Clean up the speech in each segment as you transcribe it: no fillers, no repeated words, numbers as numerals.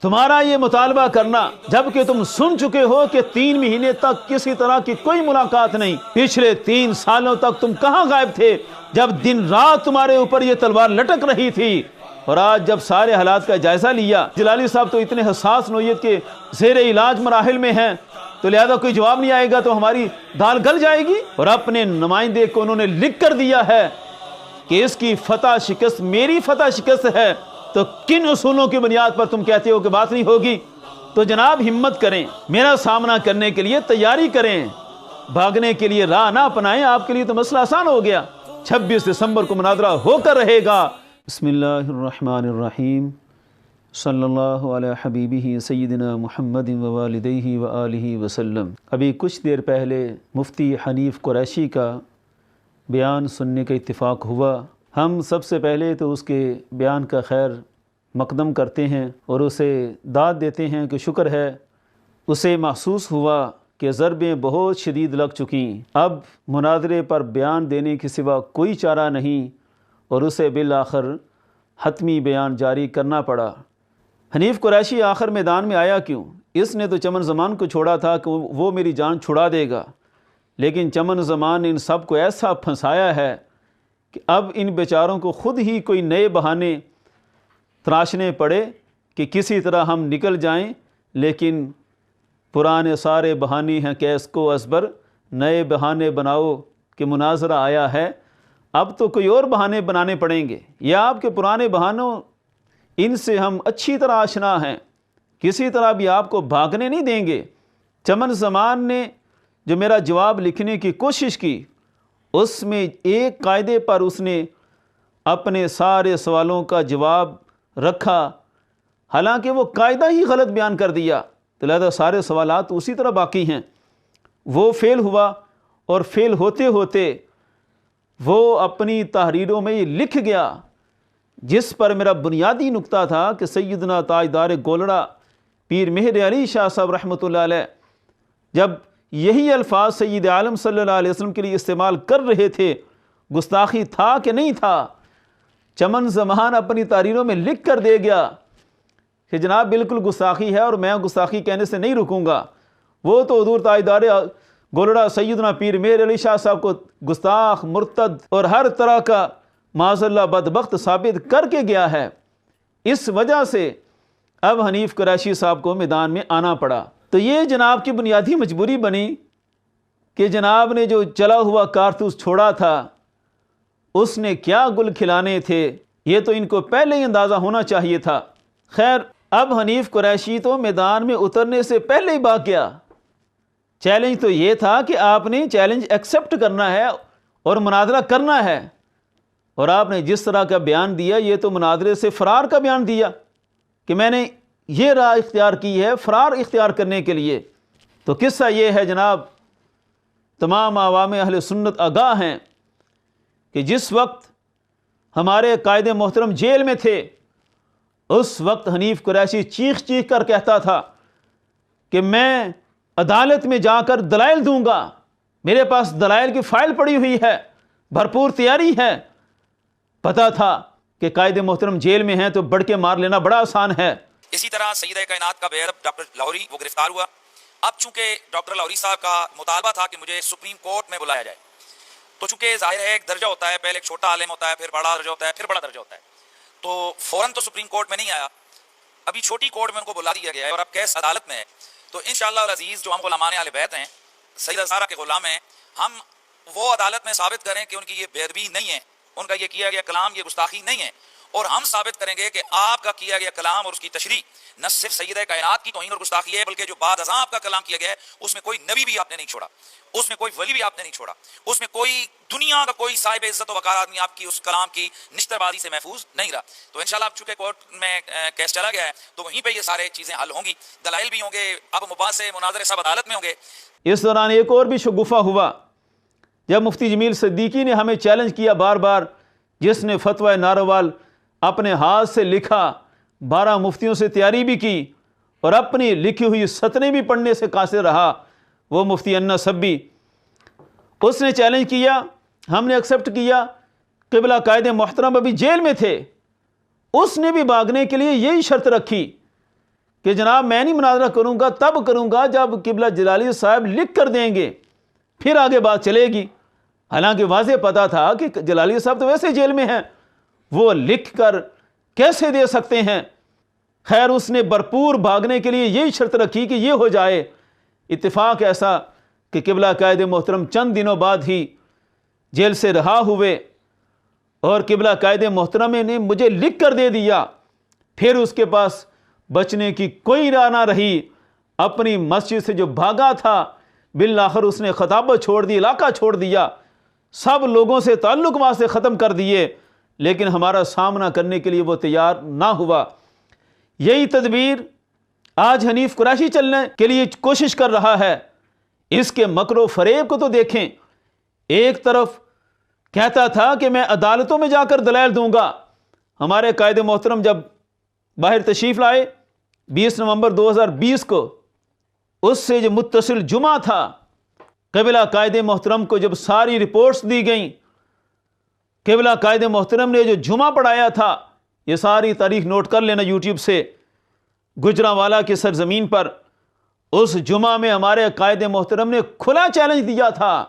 تمہارا یہ مطالبہ کرنا جبکہ تم سن چکے ہو کہ 3 مہینے تک کسی طرح کی کوئی ملاقات نہیں، پچھلے 3 سالوں تک تم کہاں غائب تھے جب دن رات تمہارے اوپر یہ تلوار لٹک رہی تھی؟ اور آج جب سارے حالات کا جائزہ لیا، جلالی صاحب تو اتنے حساس نوعیت کے زیر علاج مراحل میں ہیں، تو لہذا کوئی جواب نہیں آئے گا تو ہماری دال گل جائے گی۔ اور اپنے نمائندے کو انہوں نے لکھ کر دیا ہے کہ اس کی فتح شکست میری فتح شکست ہے، تو کن اصولوں کی بنیاد پر تم کہتے ہو کہ بات نہیں ہوگی؟ تو جناب ہمت کریں، میرا سامنا کرنے کے لیے تیاری کریں، بھاگنے کے لیے راہ نہ اپنائیں، آپ کے لیے تو مسئلہ آسان ہو گیا۔ 26 دسمبر کو مناظرہ ہو کر رہے گا۔ بسم اللہ الرحمن الرحیم، صلی اللہ علی حبیبہ سیدنا محمد ووالدیہ وآلہ وسلم۔ ابھی کچھ دیر پہلے مفتی حنیف قریشی کا بیان سننے کا اتفاق ہوا۔ ہم سب سے پہلے تو اس کے بیان کا خیر مقدم کرتے ہیں اور اسے داد دیتے ہیں کہ شکر ہے اسے محسوس ہوا کہ ضربیں بہت شدید لگ چکیں، اب مناظرے پر بیان دینے کے سوا کوئی چارہ نہیں، اور اسے بالآخر حتمی بیان جاری کرنا پڑا۔ حنیف قریشی آخر میدان میں آیا کیوں؟ اس نے تو چمن زمان کو چھوڑا تھا کہ وہ میری جان چھڑا دے گا، لیکن چمن زمان نے ان سب کو ایسا پھنسایا ہے کہ اب ان بیچاروں کو خود ہی کوئی نئے بہانے تراشنے پڑے کہ کسی طرح ہم نکل جائیں، لیکن پرانے سارے بہانے ہیں کیس کو ازبر، نئے بہانے بناؤ کہ مناظرہ آیا ہے۔ اب تو کوئی اور بہانے بنانے پڑیں گے، یا آپ کے پرانے بہانوں ان سے ہم اچھی طرح آشنا ہیں، کسی طرح بھی آپ کو بھاگنے نہیں دیں گے۔ چمن زمان نے جو میرا جواب لکھنے کی کوشش کی، اس میں ایک قاعدے پر اس نے اپنے سارے سوالوں کا جواب رکھا، حالانکہ وہ قاعدہ ہی غلط بیان کر دیا، تو لہذا سارے سوالات اسی طرح باقی ہیں۔ وہ فیل ہوا، اور فیل ہوتے ہوتے وہ اپنی تحریروں میں یہ لکھ گیا جس پر میرا بنیادی نقطہ تھا کہ سیدنا تاجدار گولڑا پیر مہر علی شاہ صاحب رحمۃ اللہ علیہ جب یہی الفاظ سید عالم صلی اللہ علیہ وسلم کے لیے استعمال کر رہے تھے، گستاخی تھا کہ نہیں تھا؟ چمن زمان اپنی تحریروں میں لکھ کر دے گیا کہ جناب بالکل گستاخی ہے، اور میں گستاخی کہنے سے نہیں رکوں گا۔ وہ تو حضور تاجدار گولڑا سیدنا پیر مہر علی شاہ صاحب کو گستاخ، مرتد اور ہر طرح کا معاذ اللہ بدبخت ثابت کر کے گیا ہے۔ اس وجہ سے اب حنیف قریشی صاحب کو میدان میں آنا پڑا۔ تو یہ جناب کی بنیادی مجبوری بنی کہ جناب نے جو چلا ہوا کارتوس چھوڑا تھا اس نے کیا گل کھلانے تھے، یہ تو ان کو پہلے ہی اندازہ ہونا چاہیے تھا۔ خیر، اب حنیف قریشی تو میدان میں اترنے سے پہلے ہی بھاگ گیا۔ چیلنج تو یہ تھا کہ آپ نے چیلنج ایکسیپٹ کرنا ہے اور مناظرہ کرنا ہے، اور آپ نے جس طرح کا بیان دیا یہ تو مناظرے سے فرار کا بیان دیا کہ میں نے یہ راہ اختیار کی ہے فرار اختیار کرنے کے لیے۔ تو قصہ یہ ہے جناب، تمام عوام اہل سنت آگاہ ہیں کہ جس وقت ہمارے قائد محترم جیل میں تھے، اس وقت حنیف قریشی چیخ چیخ کر کہتا تھا کہ میں عدالت میں جا کر دلائل دوں گا، میرے پاس دلائل کی فائل پڑی ہوئی ہے، بھرپور تیاری ہے۔ پتا تھا کہ قائد محترم جیل میں ہیں تو بڑھ کے مار لینا بڑا آسان ہے۔ اسی طرح سیدہ کائنات کا بیرب ڈاکٹر لاہوری وہ گرفتار ہوا۔ اب چونکہ ڈاکٹر لاہوری صاحب کا مطالبہ تھا کہ مجھے سپریم کورٹ میں بلایا جائے، تو چونکہ ظاہر ہے ایک درجہ ہوتا ہے، پہلے ایک چھوٹا عالم ہوتا ہے، پھر بڑا درجہ ہوتا ہے، پھر بڑا درجہ ہوتا ہے، تو فوراً تو سپریم کورٹ میں نہیں آیا، ابھی چھوٹی کورٹ میں ان کو بلا دیا گیا ہے، اور اب کیس عدالت میں ہے۔ تو انشاءاللہ العزیز جو ہم غلامان اہل بیت ہیں، سیدہ زہرا کے غلام ہیں، ہم وہ عدالت میں ثابت کریں کہ ان کی یہ بے ادبی نہیں ہے، ان کا یہ کیا گیا کلام یہ گستاخی نہیں ہے، اور ہم ثابت کریں گے کہ آپ کا کیا گیا کلام اور اس کی تشریح نہ صرف سیدہ کائنات کی توہین اور گستاخی ہے، بلکہ جو بعد ازاں آپ کا کلام کیا گیا ہے اس میں کوئی نبی بھی آپ نے نہیں چھوڑا، اس میں کوئی ولی بھی آپ نے نہیں چھوڑا، اس میں کوئی دنیا کا کوئی صاحب عزت و وقار آدمی آپ کی اس کلام کی نشتر بازی سے محفوظ نہیں رہا۔ تو انشاءاللہ اب چونکہ کورٹ میں کیس چلا گیا ہے تو وہیں پہ یہ سارے چیزیں حل ہوں گی، دلائل بھی ہوں گے، اب مباحثے مناظرے سب عدالت میں ہوں گے۔ اس دوران ایک اور بھی شگوفہ ہوا جب مفتی جمیل صدیقی نے ہمیں چیلنج کیا بار بار، جس نے فتویٰ ناروال اپنے ہاتھ سے لکھا، 12 مفتیوں سے تیاری بھی کی اور اپنی لکھی ہوئی سطریں بھی پڑھنے سے قاصر رہا، وہ مفتی انا سبی۔ اس نے چیلنج کیا، ہم نے ایکسیپٹ کیا، قبلہ قائد محترم ابھی جیل میں تھے، اس نے بھی بھاگنے کے لیے یہی شرط رکھی کہ جناب میں نہیں مناظرہ کروں گا، تب کروں گا جب قبلہ جلالی صاحب لکھ کر دیں گے، پھر آگے بات چلے گی۔ حالانکہ واضح پتا تھا کہ جلالی صاحب تو ویسے جیل میں ہیں، وہ لکھ کر کیسے دے سکتے ہیں؟ خیر اس نے بھرپور بھاگنے کے لیے یہی شرط رکھی کہ یہ ہو جائے۔ اتفاق ایسا کہ قبلہ قائد محترم چند دنوں بعد ہی جیل سے رہا ہوئے، اور قبلہ قائد محترم نے مجھے لکھ کر دے دیا۔ پھر اس کے پاس بچنے کی کوئی راہ نہ رہی، اپنی مسجد سے جو بھاگا تھا بالآخر اس نے خطابت چھوڑ دی، علاقہ چھوڑ دیا، سب لوگوں سے تعلق وہاں سے ختم کر دیے، لیکن ہمارا سامنا کرنے کے لیے وہ تیار نہ ہوا۔ یہی تدبیر آج حنیف قریشی چلنے کے لیے کوشش کر رہا ہے۔ اس کے مکر و فریب کو تو دیکھیں، ایک طرف کہتا تھا کہ میں عدالتوں میں جا کر دلائل دوں گا۔ ہمارے قائد محترم جب باہر تشریف لائے 20 نومبر 2020 کو، اس سے جو متصل جمعہ تھا، قبلہ قائد محترم کو جب ساری رپورٹس دی گئیں، قبلہ قائد محترم نے جو جمعہ پڑھایا تھا، یہ ساری تاریخ نوٹ کر لینا یوٹیوب سے، گجرانوالہ کی سرزمین پر، اس جمعہ میں ہمارے قائد محترم نے کھلا چیلنج دیا تھا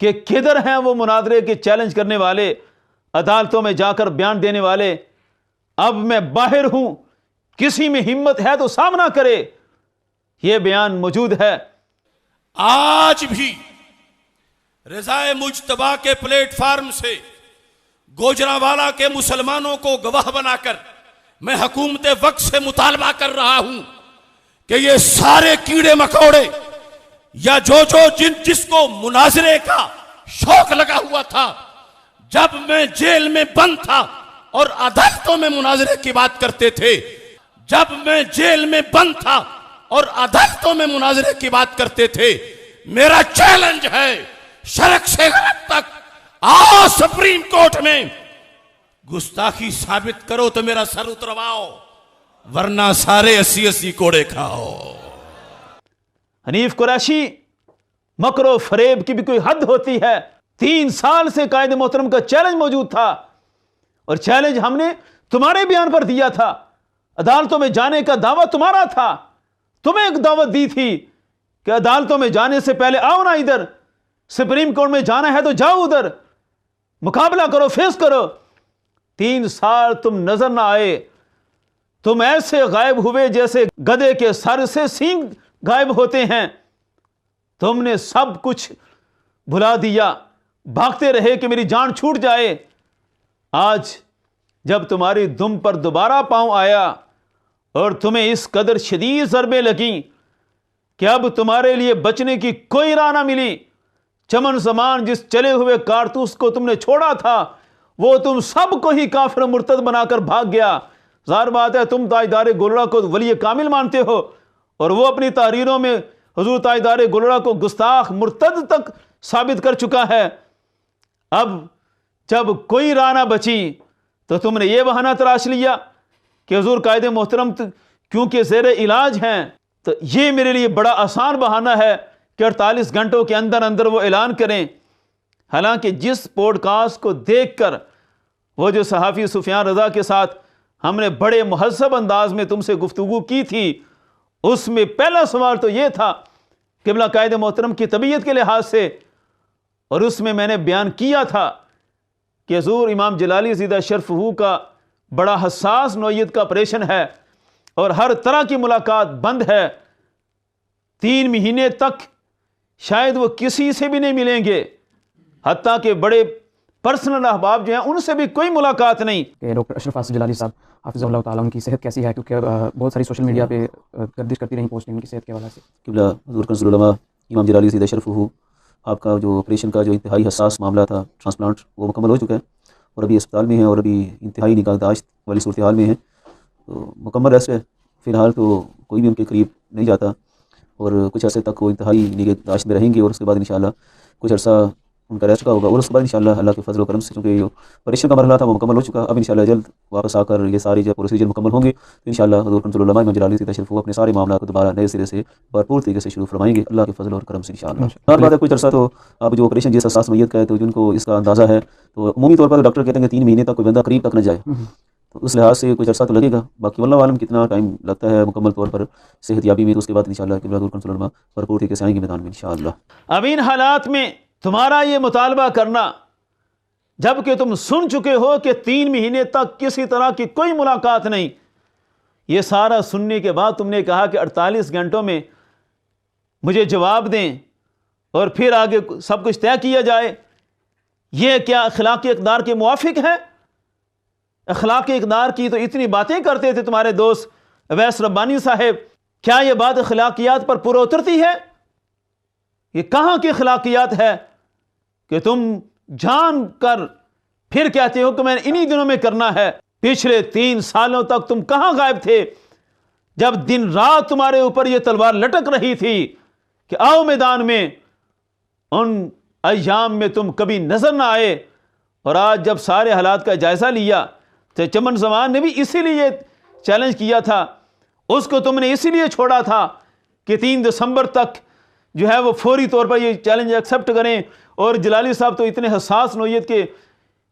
کہ کدھر ہیں وہ مناظرے کے چیلنج کرنے والے، عدالتوں میں جا کر بیان دینے والے؟ اب میں باہر ہوں، کسی میں ہمت ہے تو سامنا کرے۔ یہ بیان موجود ہے۔ آج بھی رضائے مجتبیٰ کے پلیٹ فارم سے گوجرانوالہ کے مسلمانوں کو گواہ بنا کر میں حکومت وقت سے مطالبہ کر رہا ہوں کہ یہ سارے کیڑے مکوڑے یا جس کو مناظرے کا شوق لگا ہوا تھا، جب میں جیل میں بند تھا اور عدالتوں میں مناظرے کی بات کرتے تھے، جب میں جیل میں بند تھا اور عدالتوں میں مناظرے کی بات کرتے تھے، میرا چیلنج ہے شرق سے غرب تک آؤ سپریم کورٹ میں، گستاخی ثابت کرو تو میرا سر اترواؤ، ورنہ سارے 80 کوڑے کھاؤ۔ حنیف قریشی، مکر و فریب کی بھی کوئی حد ہوتی ہے۔ 3 سال سے قائد محترم کا چیلنج موجود تھا، اور چیلنج ہم نے تمہارے بیان پر دیا تھا۔ عدالتوں میں جانے کا دعویٰ تمہارا تھا، تمہیں ایک دعوت دی تھی کہ عدالتوں میں جانے سے پہلے آؤ نا ادھر، سپریم کورٹ میں جانا ہے تو جاؤ ادھر، مقابلہ کرو، فیس کرو۔ 3 سال تم نظر نہ آئے، تم ایسے غائب ہوئے جیسے گدھے کے سر سے سینگ غائب ہوتے ہیں۔ تم نے سب کچھ بھلا دیا، بھاگتے رہے کہ میری جان چھوٹ جائے۔ آج جب تمہاری دم پر دوبارہ پاؤں آیا اور تمہیں اس قدر شدید ضربیں لگیں کہ اب تمہارے لیے بچنے کی کوئی راہ نہ ملی، چمن زمان جس چلے ہوئے کارتوس کو تم نے چھوڑا تھا، وہ تم سب کو ہی کافر مرتد بنا کر بھاگ گیا۔ ظاہر بات ہے تم تاجدار گلڑا کو ولی کامل مانتے ہو، اور وہ اپنی تحریروں میں حضور تاجدار گلڑا کو گستاخ مرتد تک ثابت کر چکا ہے۔ اب جب کوئی راہ نہ بچی تو تم نے یہ بہانہ تراش لیا کہ حضور قائد محترم کیونکہ زیر علاج ہیں، تو یہ میرے لیے بڑا آسان بہانہ ہے کہ 48 گھنٹوں کے اندر اندر وہ اعلان کریں۔ حالانکہ جس پوڈ کاسٹ کو دیکھ کر وہ جو صحافی سفیان رضا کے ساتھ ہم نے بڑے مہذب انداز میں تم سے گفتگو کی تھی، اس میں پہلا سوال تو یہ تھا قبلہ قائد محترم کی طبیعت کے لحاظ سے، اور اس میں نے بیان کیا تھا کہ حضور امام جلالی زیدہ شرفہ کا بڑا حساس نوعیت کا آپریشن ہے اور ہر طرح کی ملاقات بند ہے، 3 مہینے تک شاید وہ کسی سے بھی نہیں ملیں گے، حتیٰ کہ بڑے پرسنل احباب جو ہیں ان سے بھی کوئی ملاقات نہیں۔ کہ ڈاکٹر اشرف آصف جلالی صاحب حافظ اللہ تعالیٰ، ان کی صحت کیسی ہے؟ کیونکہ بہت ساری سوشل میڈیا پہ گردش کرتی رہی پوسٹیں ان کی صحت کے حوالے سے۔ قبلہ حضور کنز العلماء امام جلالی زیدہ شرفہ، آپ کا جو آپریشن کا جو انتہائی حساس معاملہ تھا، ٹرانسپلانٹ، وہ مکمل ہو چکا ہے اور ابھی اسپتال میں ہیں اور ابھی انتہائی نگہداشت والی صورتحال میں ہیں، تو مکمل ریسٹ ہے فی الحال، تو کوئی بھی ان کے قریب نہیں جاتا اور کچھ عرصے تک وہ انتہائی نگہداشت میں رہیں گے، اور اس کے بعد انشاءاللہ کچھ عرصہ ان کا ریسٹ کا ہوگا، اور اس کے بعد انشاءاللہ اللہ کے فضل و کرم سے چونکہ یہ آپریشن کا مرحلہ تھا وہ مکمل ہو چکا، اب انشاءاللہ جلد واپس آ کر یہ ساری جو پروسیجر مکمل ہوں گے تو انشاءاللہ حضور کنز العلماء امام جلالی زیدہ شرفہ اپنے سارے معاملات کو دوبارہ نئے سرے سے بھرپور طریقے سے شروع فرمائیں گے اللہ کے فضل اور کرم سے انشاءاللہ۔ اور بات ہے کچھ عرصہ تو اب جو آپریشن جس حساس میت کا ہے تو جن کو اس کا اندازہ ہے تو عمومی طور پر ڈاکٹر کہتے ہیں کہ 3 مہینے تک کوئی بندہ قریب تک نہ جائے، تو اس لحاظ سے کچھ عرصہ تو لگے گا، باقی واللہ عالم کتنا ٹائم لگتا ہے مکمل طور پر صحت یابی میں، تو اس کے بعد انشاءاللہ قبلہ کنسول علماء بھرپور طریقے سے آئیں گے میدان میں انشاءاللہ۔ اب ان حالات میں تمہارا یہ مطالبہ کرنا، جب کہ تم سن چکے ہو کہ 3 مہینے تک کسی طرح کی کوئی ملاقات نہیں، یہ سارا سننے کے بعد تم نے کہا کہ 48 گھنٹوں میں مجھے جواب دیں اور پھر آگے سب کچھ طے کیا جائے، یہ کیا اخلاقی اقدار کے موافق ہے؟ اخلاقی اقدار کی تو اتنی باتیں کرتے تھے تمہارے دوست اویس ربانی صاحب، کیا یہ بات اخلاقیات پر پورا اترتی ہے؟ یہ کہاں کی اخلاقیات ہے کہ تم جان کر پھر کہتے ہو کہ میں نے انہی دنوں میں کرنا ہے؟ پچھلے 3 سالوں تک تم کہاں غائب تھے جب دن رات تمہارے اوپر یہ تلوار لٹک رہی تھی کہ آؤ میدان میں؟ ان ایام میں تم کبھی نظر نہ آئے، اور آج جب سارے حالات کا جائزہ لیا تو چمن زمان نے بھی اسی لیے چیلنج کیا تھا، اس کو تم نے اسی لیے چھوڑا تھا کہ 3 دسمبر تک جو ہے وہ فوری طور پر یہ چیلنج ایکسیپٹ کریں، اور جلالی صاحب تو اتنے حساس نوعیت کے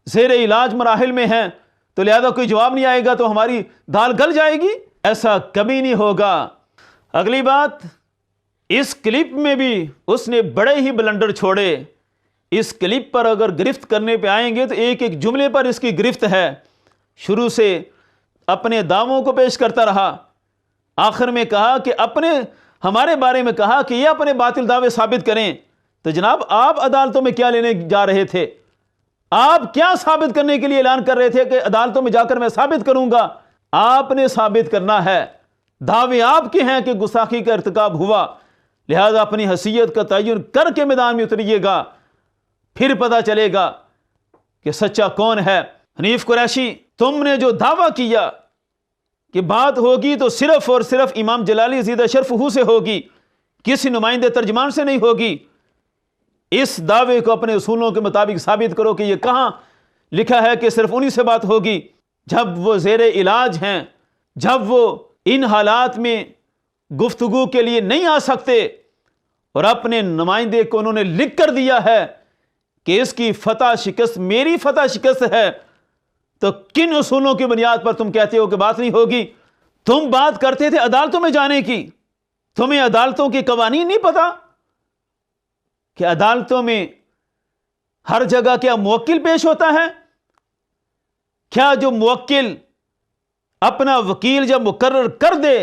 زیر علاج مراحل میں ہیں، تو لہذا کوئی جواب نہیں آئے گا تو ہماری دال گل جائے گی؟ ایسا کبھی نہیں ہوگا۔ اگلی بات، اس کلپ میں بھی اس نے بڑے ہی بلنڈر چھوڑے۔ اس کلپ پر اگر گرفت کرنے پہ آئیں گے تو ایک ایک جملے پر اس کی گرفت ہے۔ شروع سے اپنے دعووں کو پیش کرتا رہا، آخر میں کہا کہ ہمارے بارے میں کہا کہ یہ اپنے باطل دعوے ثابت کریں۔ تو جناب آپ عدالتوں میں کیا لینے جا رہے تھے؟ آپ کیا ثابت کرنے کے لیے اعلان کر رہے تھے کہ عدالتوں میں جا کر میں ثابت کروں گا؟ آپ نے ثابت کرنا ہے، دعوے آپ کے ہیں کہ گستاخی کا ارتکاب ہوا، لہذا اپنی حیثیت کا تعین کر کے میدان میں اتریے گا، پھر پتہ چلے گا کہ سچا کون ہے۔ حنیف قریشی، تم نے جو دعویٰ کیا کہ بات ہوگی تو صرف اور صرف امام جلالی زیدہ شرفہ سے ہوگی، کسی نمائندے ترجمان سے نہیں ہوگی، اس دعوے کو اپنے اصولوں کے مطابق ثابت کرو کہ یہ کہاں لکھا ہے کہ صرف انہی سے بات ہوگی جب وہ زیر علاج ہیں، جب وہ ان حالات میں گفتگو کے لیے نہیں آ سکتے، اور اپنے نمائندے کو انہوں نے لکھ کر دیا ہے کہ اس کی فتح شکست میری فتح شکست ہے، تو کن اصولوں کی بنیاد پر تم کہتے ہو کہ بات نہیں ہوگی؟ تم بات کرتے تھے عدالتوں میں جانے کی، تمہیں عدالتوں کے قوانین نہیں پتا کہ عدالتوں میں ہر جگہ کیا موکل پیش ہوتا ہے؟ کیا جو موکل اپنا وکیل جب مقرر کر دے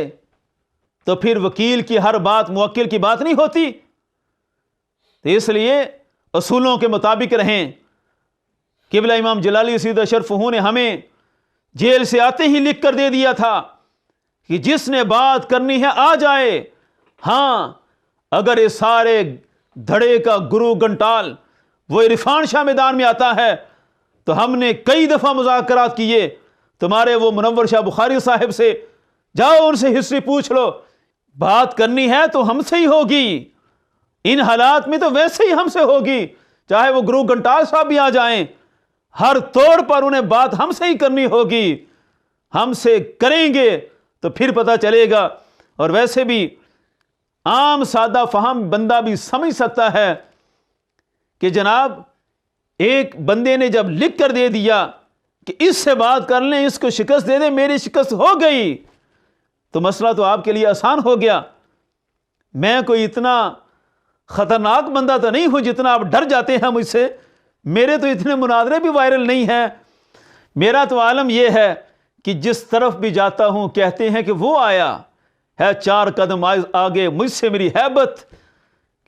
تو پھر وکیل کی ہر بات موکل کی بات نہیں ہوتی؟ تو اس لیے اصولوں کے مطابق رہیں۔ قبلہ امام جلالی سیدہ شرفہ نے ہمیں جیل سے آتے ہی لکھ کر دے دیا تھا کہ جس نے بات کرنی ہے آ جائے۔ ہاں، اگر اس سارے دھڑے کا گرو گھنٹال وہ عرفان شاہ میدان میں آتا ہے تو ہم نے کئی دفعہ مذاکرات کیے، تمہارے وہ منور شاہ بخاری صاحب سے، جاؤ ان سے ہسٹری پوچھ لو، بات کرنی ہے تو ہم سے ہی ہوگی، ان حالات میں تو ویسے ہی ہم سے ہوگی، چاہے وہ گرو گھنٹال صاحب بھی آ جائیں، ہر طور پر انہیں بات ہم سے ہی کرنی ہوگی، ہم سے کریں گے تو پھر پتہ چلے گا۔ اور ویسے بھی عام سادہ فہم بندہ بھی سمجھ سکتا ہے کہ جناب ایک بندے نے جب لکھ کر دے دیا کہ اس سے بات کر لیں، اس کو شکست دے دیں، میری شکست ہو گئی، تو مسئلہ تو آپ کے لیے آسان ہو گیا۔ میں کوئی اتنا خطرناک بندہ تو نہیں ہوں جتنا آپ ڈر جاتے ہیں مجھ سے، میرے تو اتنے مناظرے بھی وائرل نہیں ہیں۔ میرا تو عالم یہ ہے کہ جس طرف بھی جاتا ہوں کہتے ہیں کہ وہ آیا ہے 4 قدم آگے مجھ سے، میری ہیبت،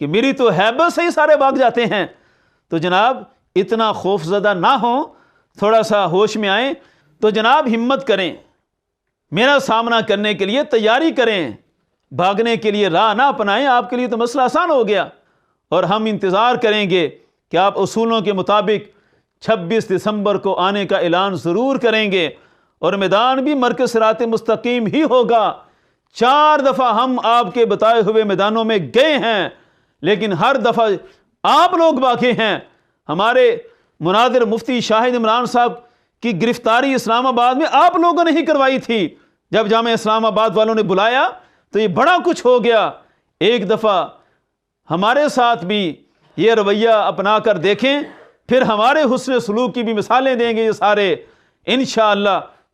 کہ میری تو ہیبت سے ہی سارے بھاگ جاتے ہیں۔ تو جناب اتنا خوف زدہ نہ ہوں، تھوڑا سا ہوش میں آئیں، تو جناب ہمت کریں، میرا سامنا کرنے کے لیے تیاری کریں، بھاگنے کے لیے راہ نہ اپنائیں، آپ کے لیے تو مسئلہ آسان ہو گیا، اور ہم انتظار کریں گے کہ آپ اصولوں کے مطابق 26 دسمبر کو آنے کا اعلان ضرور کریں گے، اور میدان بھی مرکز صراط مستقیم ہی ہوگا۔ 4 دفعہ ہم آپ کے بتائے ہوئے میدانوں میں گئے ہیں، لیکن ہر دفعہ آپ لوگ باقی ہیں۔ ہمارے مناظر مفتی شاہد عمران صاحب کی گرفتاری اسلام آباد میں آپ لوگوں نے ہی کروائی تھی، جب جامعہ اسلام آباد والوں نے بلایا تو یہ بڑا کچھ ہو گیا۔ ایک دفعہ ہمارے ساتھ بھی یہ رویہ اپنا کر دیکھیں، پھر ہمارے حسن سلوک کی بھی مثالیں دیں گے یہ سارے، انشاءاللہ